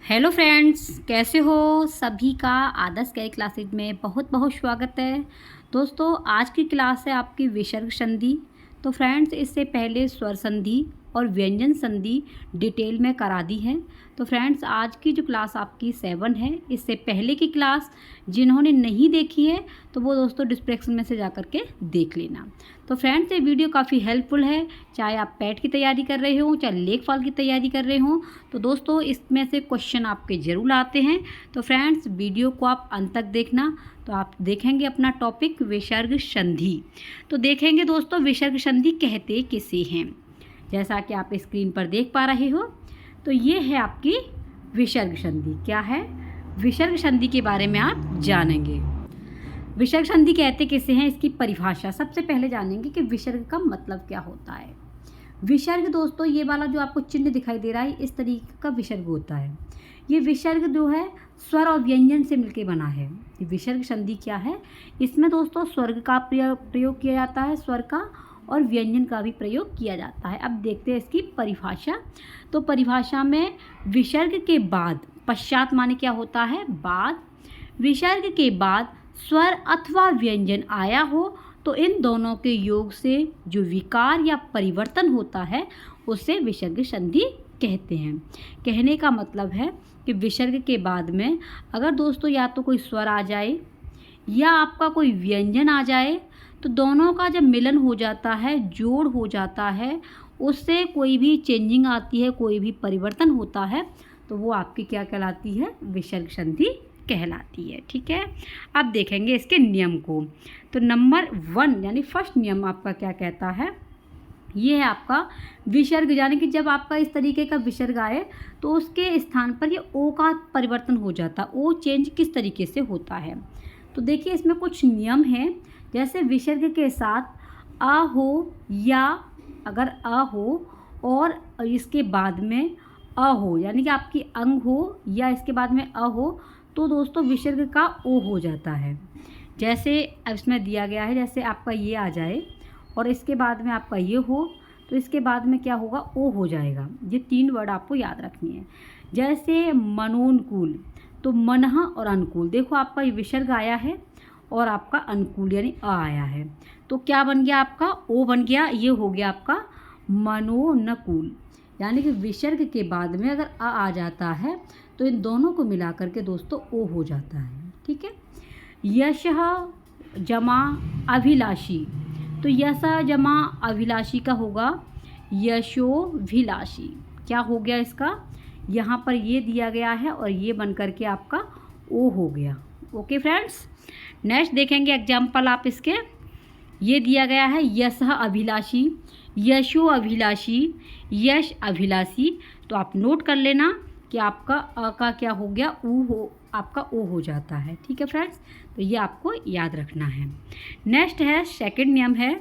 Hello friends, कैसे हो? सभी का आदर्श कैरी क्लासेज में बहुत बहुत स्वागत है। दोस्तों, आज की क्लास है आपकी विसर्ग संधि। तो फ्रेंड्स, इससे पहले स्वर संधि और व्यंजन संधि डिटेल में करा दी है। तो फ्रेंड्स, आज की जो क्लास आपकी 7 है, इससे पहले की क्लास जिन्होंने नहीं देखी है तो वो दोस्तों डिस्क्रिप्शन में से जा कर के देख लेना। तो फ्रेंड्स, ये वीडियो काफ़ी हेल्पफुल है, चाहे आप पैट की तैयारी कर रहे हो, चाहे लेखपाल की तैयारी कर रहे हो। तो दोस्तों, इसमें से क्वेश्चन आपके ज़रूर आते हैं। तो फ्रेंड्स, वीडियो को आप अंत तक देखना। तो आप देखेंगे अपना टॉपिक विसर्ग संधि। तो देखेंगे दोस्तों, विसर्ग संधि कहते किसे हैं। जैसा कि आप स्क्रीन पर देख पा रहे हो, तो ये है आपकी विसर्ग संधि। क्या है? विसर्ग संधि के बारे में आप जानेंगे। विसर्ग संधि कहते किसे हैं, इसकी परिभाषा सबसे पहले जानेंगे कि विसर्ग का मतलब क्या होता है। विसर्ग दोस्तों, ये वाला जो आपको चिन्ह दिखाई दे रहा है, इस तरीके का विसर्ग होता है। ये विसर्ग जो है स्वर और व्यंजन से मिलकर बना है। ये विसर्ग संधि क्या है? इसमें दोस्तों स्वर्ग का प्रयोग किया जाता है, स्वर का, और व्यंजन का भी प्रयोग किया जाता है। अब देखते हैं इसकी परिभाषा। तो परिभाषा में विसर्ग के बाद, पश्चात माने क्या होता है? बाद। विसर्ग के बाद स्वर अथवा व्यंजन आया हो तो इन दोनों के योग से जो विकार या परिवर्तन होता है उसे विसर्ग संधि कहते हैं। कहने का मतलब है कि विसर्ग के बाद में अगर दोस्तों या तो कोई स्वर आ जाए या आपका कोई व्यंजन आ जाए, तो दोनों का जब मिलन हो जाता है, जोड़ हो जाता है, उससे कोई भी चेंजिंग आती है, कोई भी परिवर्तन होता है, तो वो आपकी क्या कहलाती है? विसर्ग संधि कहलाती है। ठीक है, अब देखेंगे इसके नियम को। तो नंबर 1 यानी फर्स्ट नियम आपका क्या कहता है? ये है आपका विसर्ग, यानी कि जब आपका इस तरीके का विसर्ग आए तो उसके स्थान पर ये ओ का परिवर्तन हो जाता है। ओ चेंज किस तरीके से होता है? तो देखिए, इसमें कुछ नियम हैं। जैसे विसर्ग के साथ आ हो, या अगर आ हो और इसके बाद में अ हो, यानी कि आपकी अंग हो या इसके बाद में अ हो, तो दोस्तों विसर्ग का ओ हो जाता है। जैसे अब इसमें दिया गया है, जैसे आपका ये आ जाए और इसके बाद में आपका ये हो, तो इसके बाद में क्या होगा? ओ हो जाएगा। ये 3 वर्ड आपको याद रखनी है। जैसे मनोनुकूल, तो मनः और अनुकूल, देखो आपका ये विसर्ग आया है और आपका अनुकूल यानी अ आया है, तो क्या बन गया? आपका ओ बन गया। ये हो गया आपका मनोनुकूल, यानी कि विसर्ग के बाद में अगर आ जाता है तो इन दोनों को मिला करके दोस्तों ओ हो जाता है। ठीक है। यशः जमा अभिलाषी, तो यश जमा अभिलाषी का होगा यशोभिलाषी। क्या हो गया इसका? यहाँ पर ये दिया गया है और ये बन करके आपका ओ हो गया। ओके फ्रेंड्स, नेक्स्ट देखेंगे एग्जाम्पल आप इसके। ये दिया गया है यश अभिलाषी, यशो अभिलाषी, यश अभिलाषी। तो आप नोट कर लेना कि आपका अ का क्या हो गया? ऊ हो, आपका ओ हो जाता है। ठीक है फ्रेंड्स, तो ये आपको याद रखना है। नेक्स्ट है सेकंड नियम है,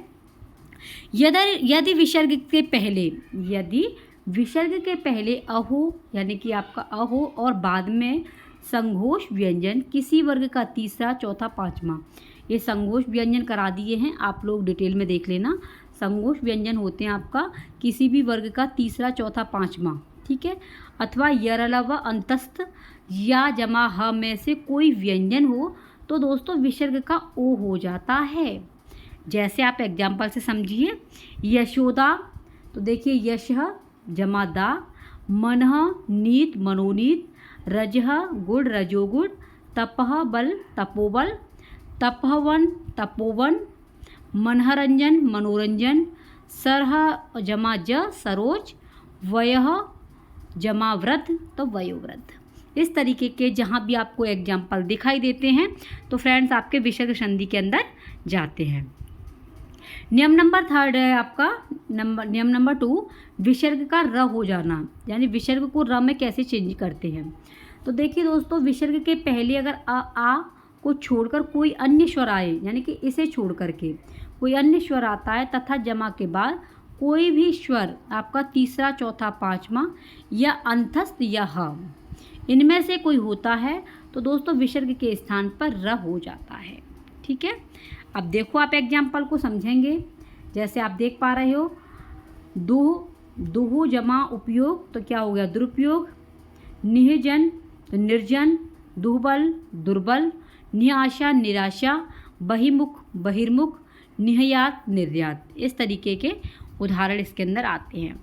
यदि विसर्ग के पहले, यदि विसर्ग के पहले अ हो, यानी कि आपका अ हो और बाद में संघोष व्यंजन किसी वर्ग का तीसरा, चौथा, पाँचवा, ये संघोष व्यंजन करा दिए हैं, आप लोग डिटेल में देख लेना। संघोष व्यंजन होते हैं आपका किसी भी वर्ग का तीसरा, चौथा, पाँचवा। ठीक है। अथवा यरलव अंतस्थ या जमा ह में से कोई व्यंजन हो तो दोस्तों विसर्ग का ओ हो जाता है। जैसे आप एग्जाम्पल से समझिए, यशोदा, तो देखिए यश जमा दा, मनः नीत मनोनीत, रजः गुड़ रजोगुड़, तपः बल तपोबल, तपवन तपोवन, मनहरंजन मनोरंजन, सरह जमा ज सरोज, वयः जमा व्रत, तो वयोव्रत। इस तरीके के जहाँ भी आपको एग्जाम्पल दिखाई देते हैं तो फ्रेंड्स आपके विसर्ग संधि के अंदर जाते हैं। नियम नंबर 3 है आपका नियम नंबर 2, विसर्ग का र हो जाना, यानी विसर्ग को र में कैसे चेंज करते हैं। तो देखिए दोस्तों, विसर्ग के पहले अगर आ को छोड़कर कोई अन्य स्वर आए, यानी कि इसे छोड़ करके कोई अन्य स्वर आता है तथा जमा के बाद कोई भी स्वर आपका तीसरा, चौथा, पाँचवा या अंतस्थ या ह, इनमें से कोई होता है तो दोस्तों विसर्ग के स्थान पर र हो जाता है। ठीक है। अब देखो आप एग्जाम्पल को समझेंगे। जैसे आप देख पा रहे हो, दुह दुहु जमा उपयोग, तो क्या हो गया? दुरुपयोग। निहजन तो निर्जन, दुर्बल दुर्बल, निराशा निराशा, बहिमुख बहिर्मुख, निहयात निर्यात। इस तरीके के उदाहरण इसके अंदर आते हैं।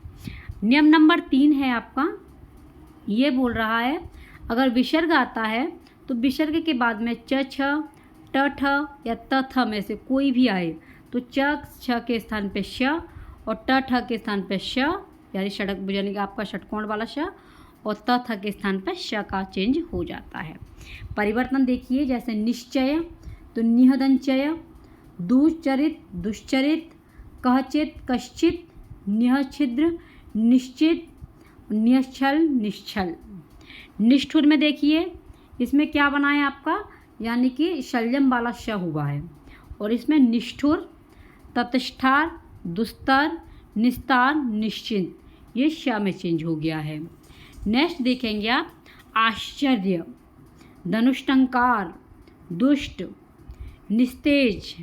नियम नंबर 3 है आपका, ये बोल रहा है अगर विसर्ग आता है तो विसर्ग के बाद में च छ, ट ठ या त थ में से कोई भी आए तो च छ के स्थान पे श और ट ठ के स्थान पे श, यानी षडक यानी कि आपका षटकोण वाला श, और त थ के स्थान पर श का चेंज हो जाता है। परिवर्तन देखिए, जैसे निश्चय तो निहदंचय, दुश्चरित दुश्चरित, कहचित कश्चित, निःछिद्र निश्चित, निश्चल निश्चल। निष्ठुर में देखिए इसमें क्या बना है आपका, यानी कि शल्यम वाला श हुआ है, और इसमें निष्ठुर, ततष्ठार, दुस्तर, निस्तार, निश्चिंत, ये श में चेंज हो गया है। नेक्स्ट देखेंगे आप आश्चर्य, धनुष्टंकार, दुष्ट, निस्तेज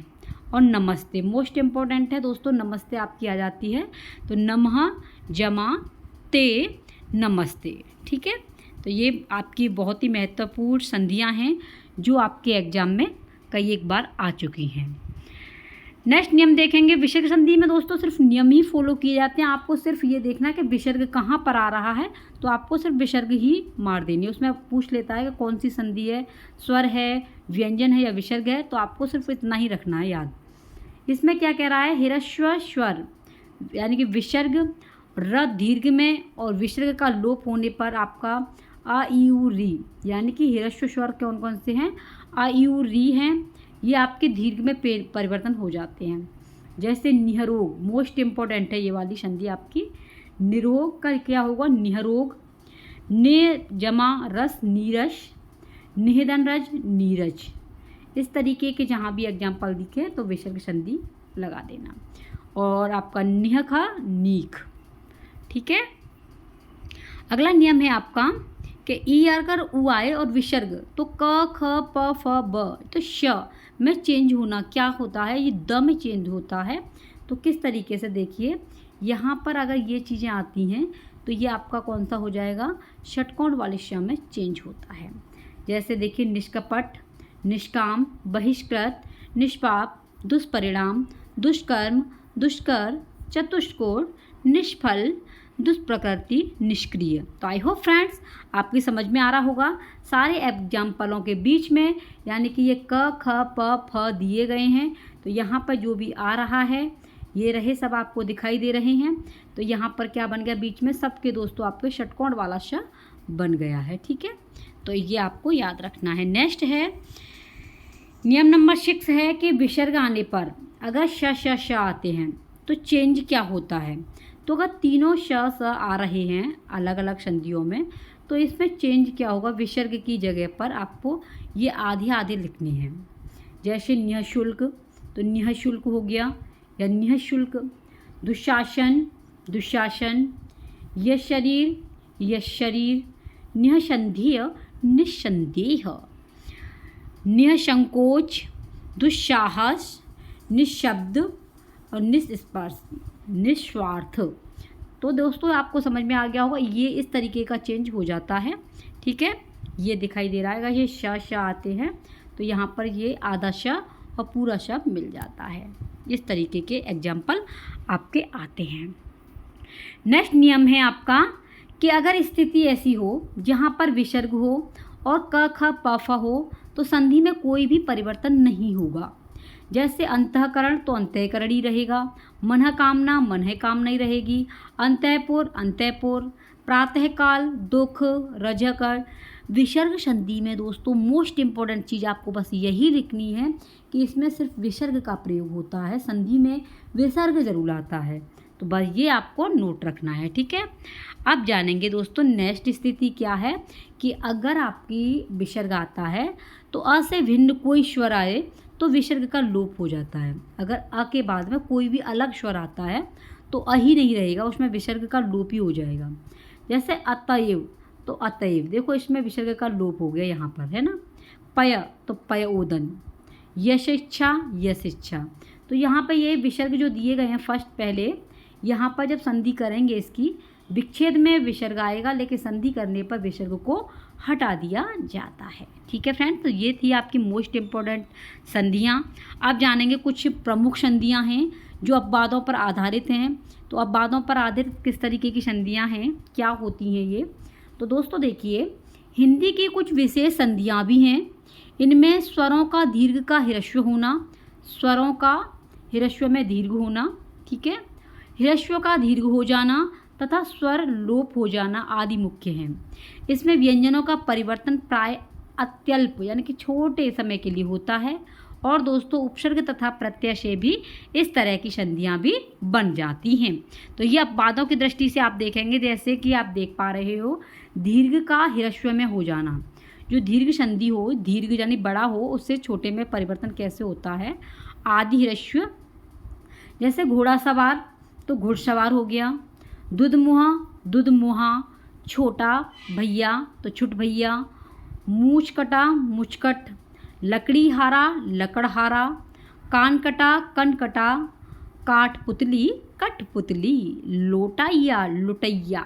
और नमस्ते। मोस्ट इम्पॉर्टेंट है दोस्तों, नमस्ते आपकी आ जाती है तो नमः जमा ते नमस्ते। ठीक है, तो ये आपकी बहुत ही महत्वपूर्ण संधियां हैं जो आपके एग्जाम में कई एक बार आ चुकी हैं। नेक्स्ट नियम देखेंगे, विसर्ग संधि में दोस्तों सिर्फ नियम ही फॉलो किए जाते हैं। आपको सिर्फ ये देखना है कि विसर्ग कहाँ पर आ रहा है, तो आपको सिर्फ विसर्ग ही मार देनी है। उसमें पूछ लेता है कि कौन सी संधि है, स्वर है, व्यंजन है या विसर्ग है, तो आपको सिर्फ इतना ही रखना है याद। इसमें क्या कह रहा है, हिरस्व स्वर यानी कि विसर्ग र दीर्घ में और विसर्ग का लोप होने पर आपका आ ई उ री, यानी कि हिरस्व स्वर कौन कौन से हैं, आ ई उ री हैं, ये आपके दीर्घ में परिवर्तन हो जाते हैं। जैसे निहरोग, मोस्ट इम्पॉर्टेंट है ये वाली संधि आपकी। निरोग का क्या होगा, निहरोग, ने जमा रस नीरस, निहदन रज नीरज। इस तरीके के जहाँ भी एग्जाम्पल दिखे तो विसर्ग संधि लगा देना। और आपका निह खा नीख। ठीक है, अगला नियम है आपका कि ई अगर उ आए और विसर्ग तो क ख प फ ब तो श में चेंज होना क्या होता है, ये द में चेंज होता है। तो किस तरीके से देखिए, यहाँ पर अगर ये चीज़ें आती हैं तो ये आपका कौन सा हो जाएगा, षटकोण वाले श में चेंज होता है। जैसे देखिए निष्कपट, निष्काम, बहिष्कृत, निष्पाप, दुष्परिणाम, दुष्कर्म, दुष्कर, चतुष्कोण, निष्फल, दुष्प्रकृति, निष्क्रिय। तो आई होप फ्रेंड्स आपकी समझ में आ रहा होगा सारे एग्जाम्पलों के बीच में, यानी कि ये क ख प फ दिए गए हैं, तो यहाँ पर जो भी आ रहा है ये रहे सब आपको दिखाई दे रहे हैं। तो यहाँ पर क्या बन गया, बीच में सबके दोस्तों आपके षटकोण वाला श बन गया है। ठीक है, तो ये आपको याद रखना है। नेक्स्ट है नियम नंबर 6 है कि विसर्ग आने पर अगर श आते हैं तो चेंज क्या होता है। तो अगर तीनों श स आ रहे हैं अलग अलग संधियों में तो इसमें चेंज क्या होगा, विसर्ग की जगह पर आपको ये आधे आधे लिखने हैं। जैसे निःशुल्क तो निःशुल्क हो गया या निःशुल्क, दुशासन दुशासन, यश शरीर यश शरीर, निःसंदेह निस्संदेह, निःसंकोच, दुस्साहस, निःशब्द और निस्पर्श निस्वार्थ। तो दोस्तों आपको समझ में आ गया होगा, ये इस तरीके का चेंज हो जाता है। ठीक है, ये दिखाई दे रहा है, ये श आते हैं तो यहाँ पर ये आधा श और पूरा श मिल जाता है। इस तरीके के एग्जाम्पल आपके आते हैं। नेक्स्ट नियम है आपका कि अगर स्थिति ऐसी हो जहाँ पर विसर्ग हो और क ख प फ हो तो संधि में कोई भी परिवर्तन नहीं होगा। जैसे अंतःकरण तो अंतःकरण ही रहेगा, मनः कामना मनः कामना ही रहेगी, अंतःपुर अंतःपुर, प्रातःकाल दुख रजकर। विसर्ग संधि में दोस्तों मोस्ट इम्पॉर्टेंट चीज़ आपको बस यही लिखनी है कि इसमें सिर्फ विसर्ग का प्रयोग होता है, संधि में विसर्ग जरूर आता है। तो बस ये आपको नोट रखना है। ठीक है, अब जानेंगे दोस्तों नेक्स्ट स्थिति क्या है कि अगर आपकी विसर्ग आता है तो अ से भिन्न कोई स्वर आए तो विसर्ग का लोप हो जाता है। अगर अ के बाद में कोई भी अलग स्वर आता है तो अ ही नहीं रहेगा, उसमें विसर्ग का लोप ही हो जाएगा। जैसे अतएव तो अतएव, देखो इसमें विसर्ग का लोप हो गया यहाँ पर, है ना। पय तो पयोदन, यशिच्छा यशिच्छा। तो यहाँ पर ये विसर्ग जो दिए गए हैं फर्स्ट पहले, यहाँ पर जब संधि करेंगे इसकी विच्छेद में विसर्ग आएगा, लेकिन संधि करने पर विसर्ग को हटा दिया जाता है। ठीक है फ्रेंड्स, तो ये थी आपकी मोस्ट इम्पोर्टेंट संधियाँ। अब जानेंगे कुछ प्रमुख संधियाँ हैं जो अपवादों पर आधारित हैं। तो अपवादों पर आधारित किस तरीके की संधियाँ हैं, क्या होती हैं ये। तो दोस्तों देखिए, हिंदी की कुछ विशेष संधियाँ भी हैं। इनमें स्वरों का दीर्घ का ह्रस्व होना, स्वरों का ह्रस्व में दीर्घ होना, ठीक है, ह्रस्व का दीर्घ हो जाना तथा स्वर लोप हो जाना आदि मुख्य हैं। इसमें व्यंजनों का परिवर्तन प्राय अत्यल्प यानी कि छोटे समय के लिए होता है। और दोस्तों उपसर्ग तथा प्रत्यय से भी इस तरह की संधियां भी बन जाती हैं। तो ये अपवादों की दृष्टि से आप देखेंगे, जैसे कि आप देख पा रहे हो दीर्घ का ह्रस्व में हो जाना। जो दीर्घ संधि हो, दीर्घ यानी बड़ा हो, उससे छोटे में परिवर्तन कैसे होता है, आदि ह्रस्व। जैसे घोड़ा सवार तो घुड़सवार हो गया, दुधमुहा दुधमुहा, छोटा भैया तो छुट भैया, मूछ कटा मुचकट, लकड़ी हारा लकड़हारा, कान कटा कन कटा, काठ पुतली कठपुतली, लोटाइया लुटैया,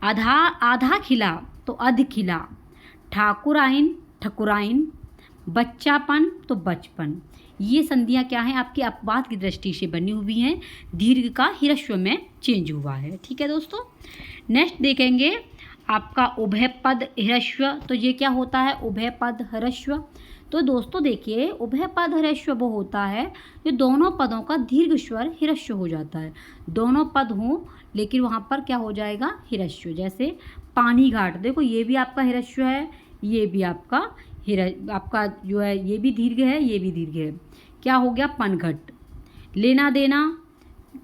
आधा आधा खिला तो अध खिला, ठाकुराइन ठकुराइन, बच्चापन तो बचपन। ये संधियाँ क्या हैं, आपके अपवाद की दृष्टि से बनी हुई हैं, दीर्घ का ह्रस्व में चेंज हुआ है। ठीक है दोस्तों, नेक्स्ट देखेंगे आपका उभय पद ह्रस्व। तो ये क्या होता है, उभय पद ह्रस्व। तो दोस्तों देखिए, उभय पद ह्रस्व वो होता है जो दोनों पदों का दीर्घ स्वर ह्रस्व हो जाता है। दोनों पद हों लेकिन वहाँ पर क्या हो जाएगा, ह्रस्व। जैसे पानी घाट, देखो ये भी आपका ह्रस्व है, ये भी आपका आपका जो है ये भी दीर्घ है, ये भी दीर्घ है। क्या हो गया, पनघट। लेना देना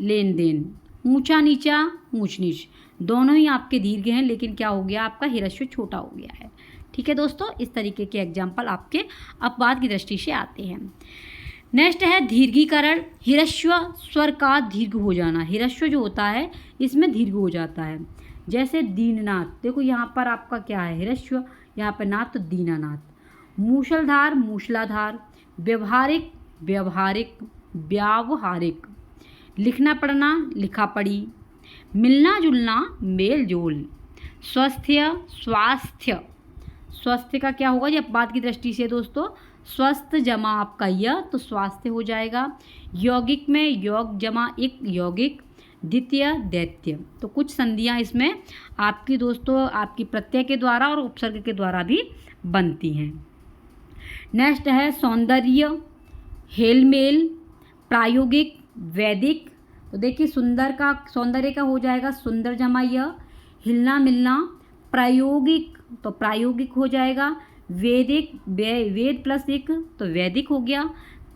लेन देन, ऊंचा नीचा ऊंच नीच, दोनों ही आपके दीर्घ हैं, लेकिन क्या हो गया, आपका ह्रस्व छोटा हो गया है। ठीक है दोस्तों, इस तरीके के एग्जाम्पल आपके अपवाद की दृष्टि से आते हैं। नेक्स्ट है दीर्घीकरण, ह्रस्व स्वर का दीर्घ हो जाना। ह्रस्व जो होता है इसमें दीर्घ हो जाता है। जैसे दीननाथ, देखो यहाँ पर आपका क्या है, ह्रस्व, यहाँ पर नाथ तो दीनानाथ। मूसलधार मूसलाधार, व्यवहारिक व्यवहारिक, व्यावहारिक, लिखना पढ़ना लिखा पढ़ी, मिलना जुलना मेल जोल, स्वास्थ्य स्वास्थ्य। स्वास्थ्य का क्या होगा, ये अपवाद की दृष्टि से दोस्तों, स्वस्थ जमा आपका यह तो स्वास्थ्य हो जाएगा। यौगिक में योग जमा एक यौगिक, द्वितीय दैत्य। तो कुछ संधियाँ इसमें आपकी दोस्तों आपकी प्रत्यय के द्वारा और उपसर्ग के द्वारा भी बनती हैं। नेक्स्ट है सौंदर्य, हेलमेल, प्रायोगिक, वैदिक। तो देखिए सुंदर का सौंदर्य का हो जाएगा सुंदर जमा यह, हिलना मिलना प्रायोगिक तो प्रायोगिक हो जाएगा, वेदिक वेद प्लस एक तो वैदिक हो गया,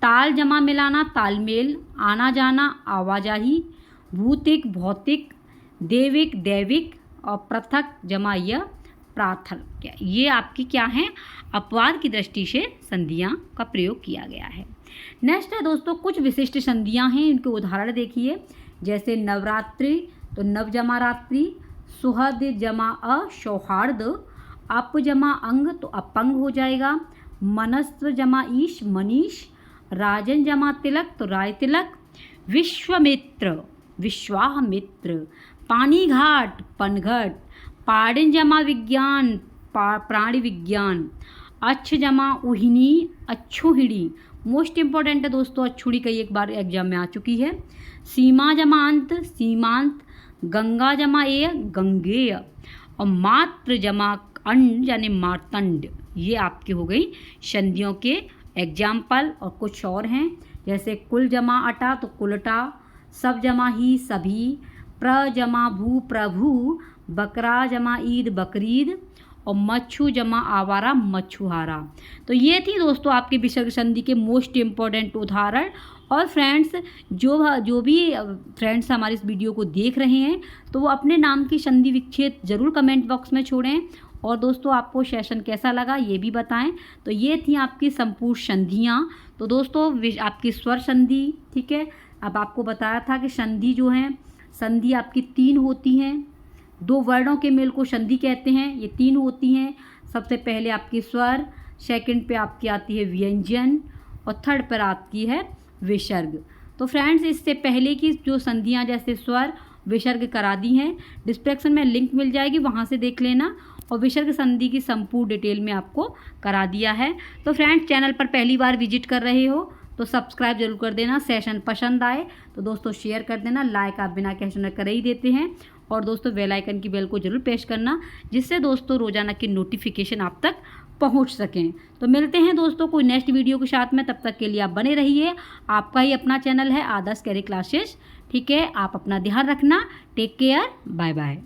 ताल जमा मिलाना तालमेल, आना जाना आवाजाही, भूतिक भौतिक, देविक दैविक और पृथक जमा यह प्राथक। ये आपकी क्या है, अपवाद की दृष्टि से संधियां का प्रयोग किया गया है। नेक्स्ट है दोस्तों कुछ विशिष्ट संधियां हैं, इनके उदाहरण देखिए। जैसे नवरात्रि तो नव जमा रात्रि, सुहद जमा असौहार्द, अप जमा अंग तो अपंग हो जाएगा, मनस्व जमा ईश मनीष, राजन जमा तिलक तो राय तिलक, विश्वामित्र विश्वामित्र, पानी घाट पनघट, पाड़िन जमा विज्ञान प्राणी विज्ञान, अच्छ जमा उहिनी अच्छुहिणी। मोस्ट इंपॉर्टेंट है दोस्तों, अच्छुड़ी कई एक बार एग्जाम में आ चुकी है। सीमा जमा अंत सीमांत, गंगा जमा ए गंगेय और मात्र जमा अंड यानी मार्तंड। ये आपकी हो गई संधियों के एग्जाम्पल। और कुछ और हैं, जैसे कुल जमा अटा तो कुलटा, सब जमा ही सभी, प्र जमा भू प्रभु, बकरा जमा ईद बकरीद और मच्छू जमा आवारा मच्छुहारा। तो ये थी दोस्तों आपके विसर्ग संधि के मोस्ट इम्पॉर्टेंट उदाहरण। और फ्रेंड्स जो भी फ्रेंड्स हमारे इस वीडियो को देख रहे हैं तो वो अपने नाम की संधि विच्छेद ज़रूर कमेंट बॉक्स में छोड़ें। और दोस्तों आपको सेशन कैसा लगा ये भी बताएं। तो ये थी आपकी संपूर्ण संधियाँ। तो दोस्तों आपकी स्वर संधि, ठीक है, अब आपको बताया था कि संधि जो है संधि आपकी 3 होती हैं। 2 वर्णों के मेल को संधि कहते हैं, ये 3 होती हैं। सबसे पहले आपकी स्वर, सेकंड पे आपकी आती है व्यंजन और थर्ड पर आती है विसर्ग। तो फ्रेंड्स इससे पहले की जो संधियाँ जैसे स्वर विसर्ग करा दी हैं। डिस्क्रिप्शन में लिंक मिल जाएगी, वहाँ से देख लेना। और विसर्ग संधि की संपूर्ण डिटेल में आपको करा दिया है। तो फ्रेंड्स, चैनल पर पहली बार विजिट कर रहे हो तो सब्सक्राइब जरूर कर देना। सेशन पसंद आए तो दोस्तों शेयर कर देना। लाइक आप बिना कैसे कर ही देते हैं। और दोस्तों बेल आइकन की बेल को जरूर प्रेस करना, जिससे दोस्तों रोजाना की नोटिफिकेशन आप तक पहुंच सकें। तो मिलते हैं दोस्तों कोई नेक्स्ट वीडियो के साथ में, तब तक के लिए आप बने रहिए। आपका ही अपना चैनल है आदर्श कैरियर क्लासेस। ठीक है, आप अपना ध्यान रखना। Take care, bye bye.